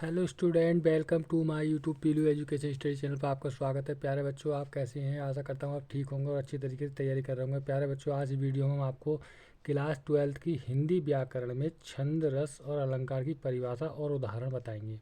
Hello student, welcome to my YouTube Pilu education study channel पर आपका स्वागत है। प्यारे बच्चों, आप कैसे हैं? आशा करता हूँ आप ठीक होंगे और अच्छी तरीके से तैयारी कर रहे होंगे। प्यारे बच्चों, आज वीडियो में हम आपको क्लास 12 की हिंदी व्याकरण में छंद, रस और अलंकार की परिभाषा और उदाहरण बताएंगे।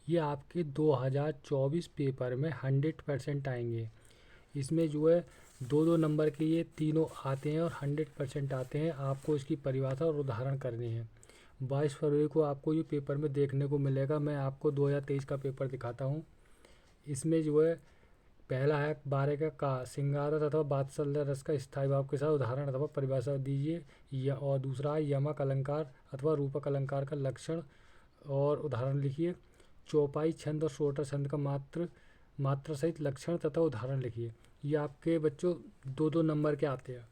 ये आपके 2024 पेपर में 100% आएंगे। इसमें जो है दो दो नंबर के ये तीनों आते हैं और 100% आते हैं। आपको इसकी परिभाषा और उदाहरण करनी है। 22 फरवरी को आपको ये पेपर में देखने को मिलेगा। मैं आपको 2023 का पेपर दिखाता हूँ। इसमें जो है पहला है 12 का सिंगार रस अथवा वात्सल्य रस का स्थायी भाव के साथ उदाहरण अथवा परिभाषा दीजिए। और दूसरा है यमक अलंकार अथवा रूपक अलंकार का लक्षण और उदाहरण लिखिए। चौपाई छंद और शोटर छंद का मात्रा सहित लक्षण तथा उदाहरण लिखिए। ये आपके बच्चों दो दो नंबर के आते हैं,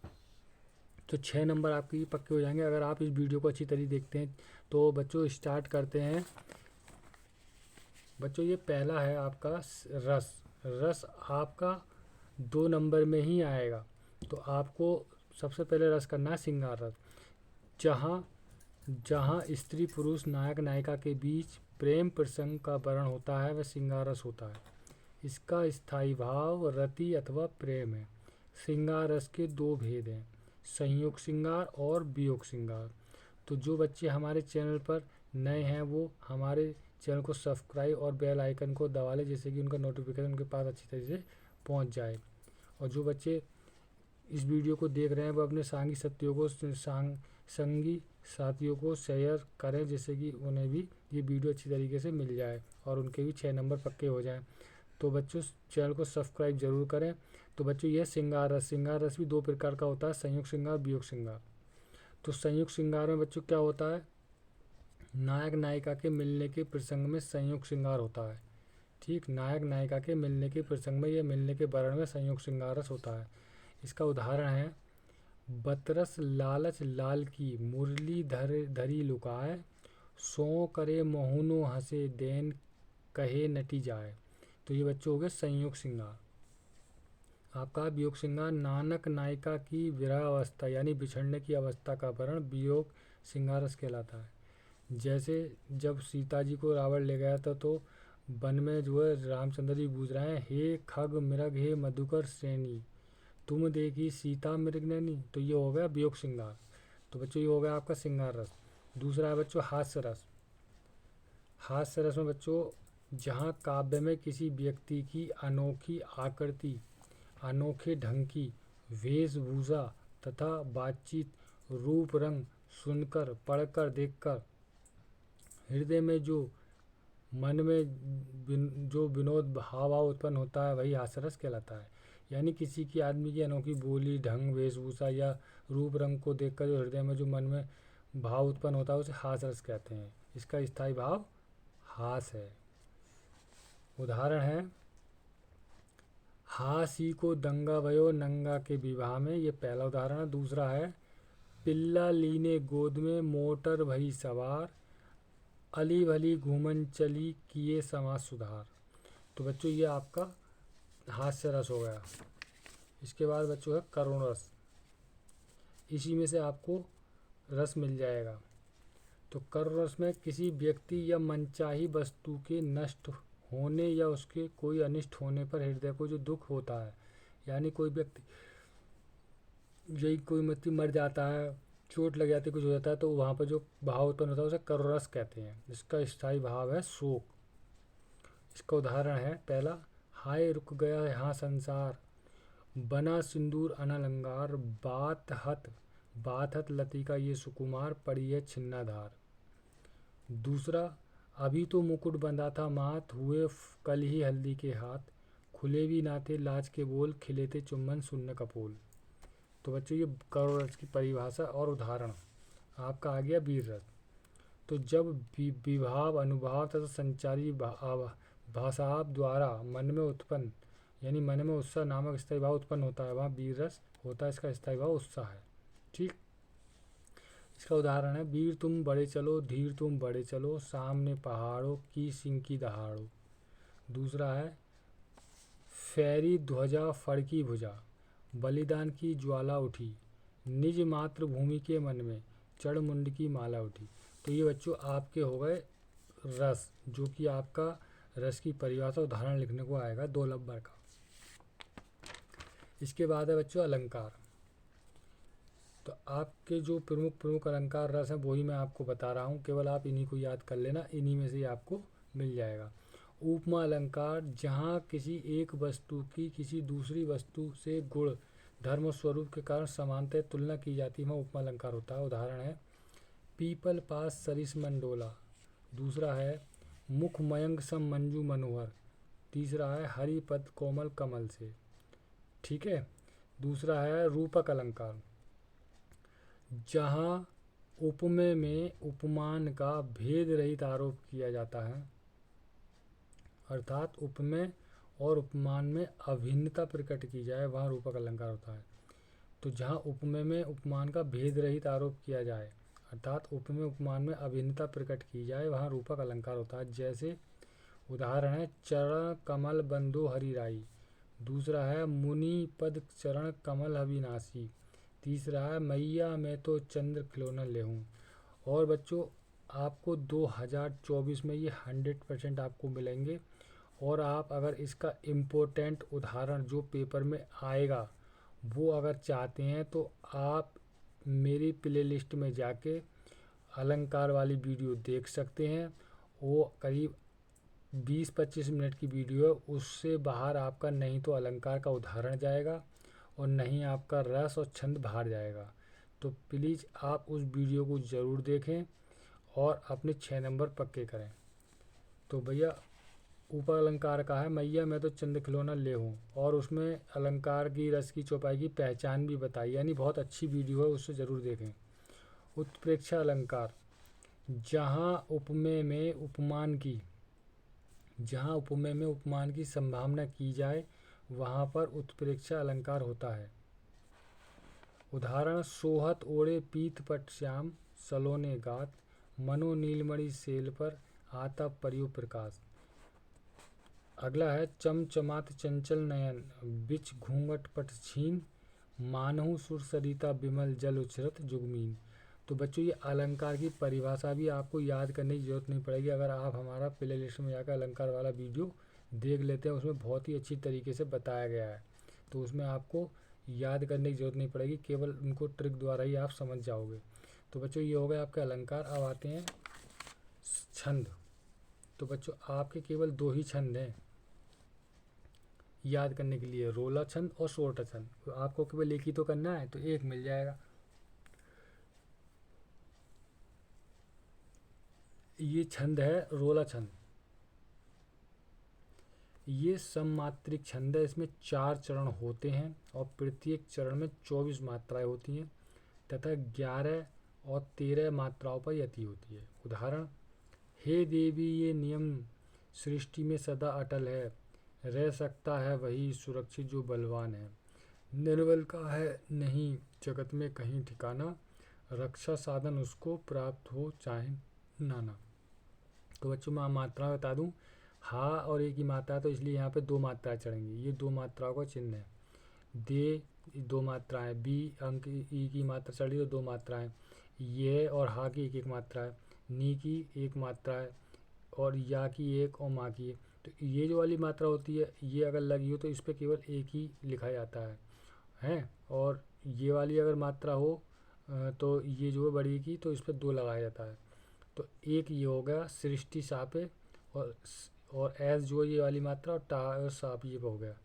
तो 6 नंबर आपके पक्के हो जाएंगे अगर आप इस वीडियो को अच्छी तरीके देखते हैं। तो बच्चों स्टार्ट करते हैं। बच्चों ये पहला है आपका रस। रस आपका 2 नंबर में ही आएगा। तो आपको सबसे पहले रस करना है सिंगार रस। जहाँ जहाँ स्त्री पुरुष नायक नायिका के बीच प्रेम प्रसंग का वर्णन होता है वह सिंगार रस होता है। इसका स्थायी भाव रति अथवा प्रेम है। श्रृंगार रस के दो भेद हैं, संयोग श्रृंगार और वियोग श्रृंगार। तो जो बच्चे हमारे चैनल पर नए हैं वो हमारे चैनल को सब्सक्राइब और बेल आइकन को दबा लें, जिससे कि उनका नोटिफिकेशन उनके पास अच्छी तरीके से पहुंच जाए। और जो बच्चे इस वीडियो को देख रहे हैं वो अपने संगी साथियों को शेयर करें, जिससे कि उन्हें भी ये वीडियो अच्छी तरीके से मिल जाए और उनके भी 6 नंबर पक्के हो जाएं। तो बच्चों चैनल को सब्सक्राइब जरूर करें। तो बच्चों यह श्रृंगार रस भी 2 प्रकार का होता है, संयुक्त श्रृंगार, वियोग श्रृंगार। तो संयुक्त श्रृंगार में बच्चों क्या होता है, नायक नायिका के मिलने के प्रसंग में संयुक्त श्रृंगार होता है। ठीक, नायक नायिका के मिलने के प्रसंग में या मिलने के वर्णन में संयुक्त श्रृंगार रस होता है। इसका उदाहरण है बतरस लालच लाल की मुरली धरी लुकाए, सो करे मोहनो हंसे देन कहे नटी जाए। तो ये बच्चों हो गए संयुक्त श्रृंगार। आपका वियोग श्रृंगार नानक नायिका की विरह अवस्था यानी बिछड़ने की अवस्था का वर्णन वियोग श्रृंगार रस कहलाता है। जैसे जब सीता जी को रावण ले गया था तो वन में जो है रामचंद्र जी पूछ रहे हैं, हे खग मृग हे मधुकर श्रेणी, तुम देखी सीता मृग नैनी। तो ये हो गया वियोग श्रृंगार। तो बच्चों ये हो गया आपका श्रृंगार रस। दूसरा है बच्चों हास्य रस। हास्य रस में बच्चों जहाँ काव्य में किसी व्यक्ति की अनोखी आकृति, अनोखे ढंग की वेशभूषा तथा बातचीत, रूप रंग सुनकर पढ़कर देखकर हृदय में जो मन में जो विनोद भाव उत्पन्न होता है वही हास्यरस कहलाता है। यानी किसी की आदमी की अनोखी बोली, ढंग, वेशभूषा या रूप रंग को देखकर जो हृदय में जो मन में भाव उत्पन्न होता है उसे हास्यरस कहते हैं। इसका स्थायी भाव हास है। उदाहरण है हासी को दंगा भयो नंगा के विवाह में, ये पहला उदाहरण है। दूसरा है पिल्ला लीने गोद में मोटर भई सवार, अली भली घूमन चली किए समाज सुधार। तो बच्चों ये आपका हास्य रस हो गया। इसके बाद बच्चों है करुण रस। इसी में से आपको रस मिल जाएगा। तो करुण रस में किसी व्यक्ति या मनचाही वस्तु के नष्ट होने या उसके कोई अनिष्ट होने पर हृदय को जो दुख होता है, यानी कोई व्यक्ति मर जाता है, चोट लग जाती है, कुछ हो जाता है, तो वहाँ पर जो भाव उत्पन्न होता है उसे करुण रस कहते हैं। इसका स्थायी भाव है शोक। इसका उदाहरण है पहला, हाय रुक गया यहाँ संसार, बना सिंदूर अनलंगार, बात हत लतिका ये सुकुमार, पड़ी है छिन्नाधार। दूसरा, अभी तो मुकुट बंधा था माथ, हुए कल ही हल्दी के हाथ, खुले भी ना थे लाज के बोल, खिले थे चुम्बन शून्य कपोल। तो बच्चों ये करुण रस की परिभाषा और उदाहरण। आपका आ गया वीर रस। तो जब विभाव, अनुभाव तथा संचारी भाषाव द्वारा मन में उत्पन्न यानी मन में उत्साह नामक स्थायी भाव उत्पन्न होता है, वहाँ वीर रस होता है। इसका स्थायी भाव उत्साह है। ठीक, इसका उदाहरण है वीर तुम बड़े चलो, धीर तुम बड़े चलो, सामने पहाड़ों की सिंह की दहाड़ो। दूसरा है फैरी ध्वजा फड़की भुजा, बलिदान की ज्वाला उठी, निज मातृभूमि के मन में चढ़ मुंड की माला उठी। तो ये बच्चों आपके हो गए रस, जो कि आपका रस की परिभाषा उदाहरण लिखने को आएगा 2 नंबर का। इसके बाद है बच्चों अलंकार। तो आपके जो प्रमुख अलंकार रस हैं वही मैं आपको बता रहा हूँ, केवल आप इन्हीं को याद कर लेना, इन्हीं में से ही आपको मिल जाएगा। उपमा अलंकार, जहाँ किसी एक वस्तु की किसी दूसरी वस्तु से गुण धर्म और स्वरूप के कारण समानतः तुलना की जाती है, वह उपमा अलंकार होता है। उदाहरण है पीपल पास सरिस मंडोला, दूसरा है मुख मयंक सम मंजू मनोहर, तीसरा है हरिपद कोमल कमल से। ठीक है, दूसरा है रूपक अलंकार, जहाँ उपमेय में उपमान का भेद रहित आरोप किया जाता है, अर्थात उपमेय और उपमान में अभिन्नता प्रकट की जाए, वहाँ रूपक अलंकार होता है। तो जहाँ उपमेय में उपमान का भेद रहित आरोप किया जाए, अर्थात उपमेय उपमान में अभिन्नता प्रकट की जाए, वहाँ रूपक अलंकार होता है। जैसे उदाहरण है चरण कमल बंधु हरिराई, दूसरा है मुनि पद चरण कमल अविनाशी, तीसरा है मैया मैं तो चंद्र खिलौना ले हूँ। और बच्चों आपको 2024 में ये 100% आपको मिलेंगे। और आप अगर इसका इम्पोर्टेंट उदाहरण जो पेपर में आएगा वो अगर चाहते हैं तो आप मेरी प्लेलिस्ट में जाके अलंकार वाली वीडियो देख सकते हैं। वो करीब 20-25 मिनट की वीडियो है, उससे बाहर आपका नहीं तो अलंकार का उदाहरण जाएगा और नहीं आपका रस और छंद बाहर जाएगा। तो प्लीज़ आप उस वीडियो को ज़रूर देखें और अपने 6 नंबर पक्के करें। तो भैया ऊपर अलंकार का है मैया मैं तो चंद खिलौना ले हूँ, और उसमें अलंकार की रस की चौपाई की पहचान भी बताई, यानी बहुत अच्छी वीडियो है, उससे ज़रूर देखें। उत्प्रेक्षा अलंकार, जहाँ उपमेय में उपमान की संभावना की जाए, वहाँ पर उत्प्रेक्षा अलंकार होता है। उदाहरण सोहत ओढ़े पीत पट श्याम सलोने गात, मनो नीलमणि सेल पर आता परियो प्रकाश। अगला है चमचमात चंचल नयन बिच घूंघट पट छीन, मानहु सुर सरिता बिमल जल उछरत जुगमीन। तो बच्चों ये अलंकार की परिभाषा भी आपको याद करने की जरूरत नहीं पड़ेगी, अगर आप हमारा प्ले लिस्ट में जाकर अलंकार वाला वीडियो देख लेते हैं, उसमें बहुत ही अच्छी तरीके से बताया गया है। तो उसमें आपको याद करने की जरूरत नहीं पड़ेगी, केवल उनको ट्रिक द्वारा ही आप समझ जाओगे। तो बच्चों ये हो गए आपके अलंकार। अब आते हैं छंद। तो बच्चों आपके केवल 2 ही छंद हैं याद करने के लिए, रोला छंद और सोरठा छंद। तो आपको केवल एक ही तो करना है, तो एक मिल जाएगा। ये छंद है रोला छंद, ये सममात्रिक छंद है। इसमें 4 चरण होते हैं और प्रत्येक चरण में 24 मात्राएं होती हैं तथा 11 और 13 मात्राओं पर यति होती है। उदाहरण हे देवी ये नियम सृष्टि में सदा अटल है, रह सकता है वही सुरक्षित जो बलवान है, निर्बल का है नहीं जगत में कहीं ठिकाना, रक्षा साधन उसको प्राप्त हो चाहे नाना। तो बच्चों मैं मात्रा बता दूं, हा और ए की मात्रा, तो इसलिए यहाँ पे 2 मात्राएं चढ़ेंगी, ये 2 मात्राओं का चिन्ह है। दे 2 मात्राएं, बी अंक ई की मात्रा चढ़ी तो 2 मात्राएं, ये और हा की 1 मात्रा है, नी की 1 मात्रा है, और या की 1 और माँ की 1। तो ये जो वाली मात्रा होती है ये अगर लगी हो तो इस पर केवल 1 ही लिखा जाता है। और ये वाली अगर मात्रा हो तो ये जो है बड़ी की, तो इस पर 2 लगाया जाता है। तो एक ये हो गया सृष्टि सापे, और एस जो है ये वाली मात्रा, और टा और साप ये हो गया।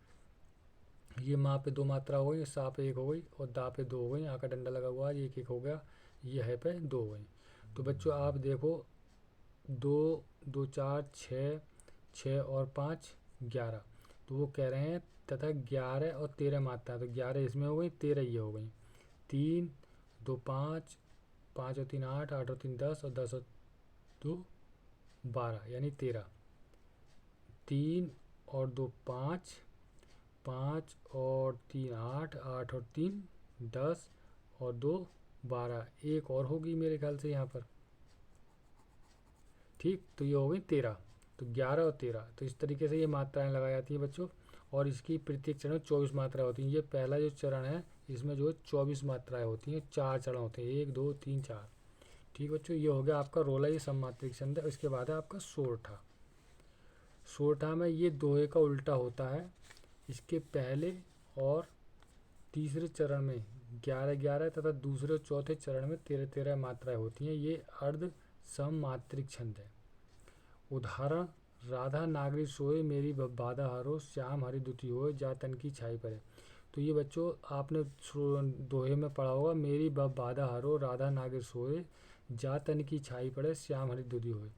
ये माँ पे 2 मात्रा हो गई, सा पे 1 हो गई और दा पे 2 हो गई, यहाँ का डंडा लगा हुआ है, ये 1 हो गया, ये है पे 2 हो गई। तो बच्चों आप देखो 2 2 4 6 6 और 5 11। तो वो कह रहे हैं तथा 11 और 13 मात्रा, तो 11 इसमें हो गई, 13 ये हो गई। 3 2 5 5 और 3 8 8 और 3 10 और 10 और 2 12 यानी 13। 3 और 2 5 5 और 3 8 8 और 3 10 और 2 12, एक और होगी मेरे ख्याल से यहाँ पर। ठीक, तो ये हो गई 13। तो 11 और 13, तो इस तरीके से ये मात्राएं लगाई जाती हैं बच्चों। और इसकी प्रत्येक चरण में 24 मात्राएं होती हैं। ये पहला जो चरण है इसमें जो 24 मात्राएं होती हैं, 4 चरण होते हैं, 1 2 3 4। ठीक बच्चों, ये हो गया आपका रोला, ये सममात्रिक छंद है। इसके बाद है आपका सोरठा। सोरठा में ये दोहे का उल्टा होता है। इसके पहले और तीसरे चरण में 11-11 तथा दूसरे और चौथे चरण में 13-13 मात्राएं होती हैं। ये अर्ध सममात्रिक छंद है। उदाहरण, राधा नागरी सोए मेरी बाधा हरो, श्याम हरि दुती होए जा तन की छाई पड़े। तो ये बच्चों आपने दोहे में पढ़ा होगा, मेरी बाधा हरो राधा नागरी सोए जा तन की छाई पड़े श्याम हरि दुती होए।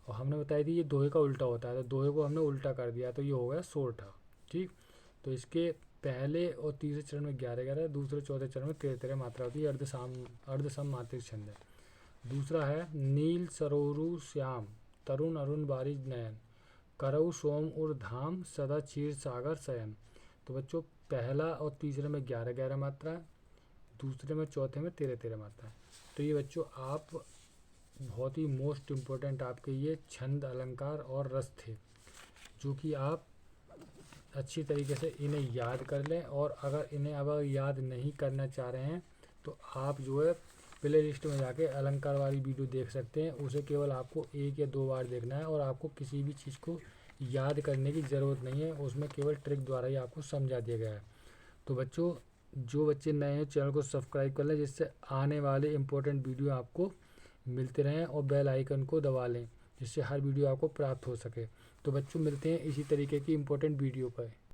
और हमने बताई थी ये दोहे का उल्टा होता है, तो दोहे को हमने उल्टा कर दिया, तो ये हो गया सोरठा। ठीक, तो इसके पहले और तीसरे चरण में 11-11, दूसरे चौथे चरण में 13-13 मात्रा होती है। अर्ध सममात्रिक छंद है। दूसरा है नील सरोरु श्याम तरुण अरुण बारिज नयन, करऊ सोम उर धाम सदा क्षीर सागर शयन। तो बच्चों पहला और तीसरे में 11-11 मात्रा है, दूसरे में चौथे में 13-13 मात्रा है। तो ये बच्चों आप बहुत ही मोस्ट इम्पोर्टेंट आपके ये छंद, अलंकार और रस थे, जो कि आप अच्छी तरीके से इन्हें याद कर लें। और अगर इन्हें अगर याद नहीं करना चाह रहे हैं तो आप जो है प्ले लिस्ट में जाके अलंकार वाली वीडियो देख सकते हैं। उसे केवल आपको 1 या 2 बार देखना है और आपको किसी भी चीज़ को याद करने की ज़रूरत नहीं है, उसमें केवल ट्रिक द्वारा ही आपको समझा दिया गया है। तो बच्चों जो बच्चे नए हैं चैनल को सब्सक्राइब कर लें, जिससे आने वाले इम्पोर्टेंट वीडियो आपको मिलते रहें, और बेल आइकन को दबा लें जिससे हर वीडियो आपको प्राप्त हो सके। तो बच्चों मिलते हैं इसी तरीके की इम्पोर्टेंट वीडियो पर।